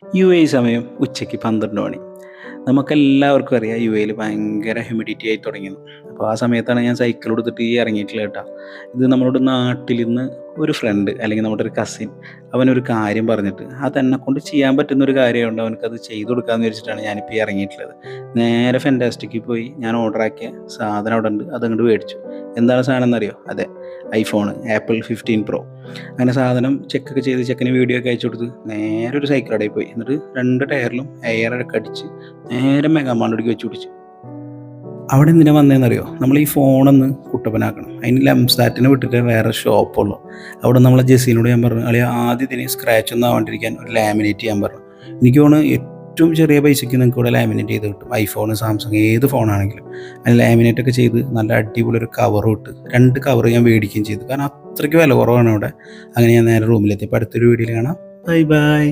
സമയം ഉച്ചയ്ക്ക് 12 മണി. നമുക്കെല്ലാവർക്കും അറിയാം യുഎഇയിൽ ഭയങ്കര ഹ്യൂമിഡിറ്റി ആയി തുടങ്ങിയെന്ന്. അപ്പോൾ ആ സമയത്താണ് ഞാൻ സൈക്കിൾ എടുത്തിട്ട് ഇറങ്ങിയിട്ടുള്ളത് കേട്ടോ. ഇത് നമ്മുടെ നാട്ടിൽ നിന്ന് ഒരു ഫ്രണ്ട് അല്ലെങ്കിൽ നമ്മുടെ ഒരു കസിൻ അവനൊരു കാര്യം പറഞ്ഞിട്ട് അതെന്നെക്കൊണ്ട് ചെയ്യാൻ പറ്റുന്ന ഒരു കാര്യമായതുകൊണ്ട് അവനക്കത് ചെയ്തു കൊടുക്കാമെന്ന് വിചാരിച്ചിട്ടാണ് ഞാനിപ്പോൾ ഈ ഇറങ്ങിയിട്ടുള്ളത്. നേരെ ഫെൻറ്റാസ്റ്റിക്കിൽ പോയി ഞാൻ ഓർഡറാക്കിയ സാധനം അവിടെ ഉണ്ട്, അതങ്ങോട്ട് മേടിച്ചു. എന്താണ് സാധനം എന്നറിയോ? അതെ, ഐഫോൺ ആപ്പിൾ 15 പ്രോ. അങ്ങനെ സാധനം ചെക്കൊക്കെ ചെയ്ത് ചെക്കന് വീഡിയോ ഒക്കെ അയച്ചു കൊടുത്ത് നേരെ ഒരു സൈക്കിൾ കടയിൽ പോയി. എന്നിട്ട് 2 ടയറിലും എയറൊക്കെ അടിച്ച് നേരെ മെഗാമാളിലേക്ക് വെച്ച് പിടിച്ചു. അവിടെ എന്തിനാ വന്നതെന്നറിയോ? നമ്മൾ ഈ ഫോണൊന്ന് കുട്ടപ്പനാക്കണം. അതിന് ലെംസാറ്റിനെ വിട്ടിട്ട് വേറെ ഷോപ്പുള്ളൂ. അവിടെ നമ്മളെ ജെസ്സിനോട് ഞാൻ പറഞ്ഞു, അളിയ ആദ്യം ഇതിന് സ്ക്രാച്ച് ഒന്നും ആവാണ്ടിരിക്കാൻ ഒരു ലാമിനേറ്റ് ചെയ്യാൻ പറഞ്ഞു. എനിക്ക് തോന്നുന്നു ഏറ്റവും ചെറിയ പൈസയ്ക്ക് നിങ്ങൾക്ക് ഇവിടെ ലാമിനേറ്റ് ചെയ്ത് കിട്ടും. ഐഫോൺ, സാംസങ് ഏത് ഫോണാണെങ്കിലും അതിന് ലാമിനേറ്റ് ഒക്കെ ചെയ്ത് നല്ല അടിപൊളി ഒരു കവറും ഇട്ട് 2 കവർ ഞാൻ മേടിക്കുകയും ചെയ്തു. കാരണം അത്രയ്ക്ക് വില കുറവാണ് അവിടെ. അങ്ങനെ ഞാൻ നേരെ റൂമിലെത്തി. അപ്പോൾ അടുത്തൊരു വീഡിയോയിൽ കാണാം. Bye bye.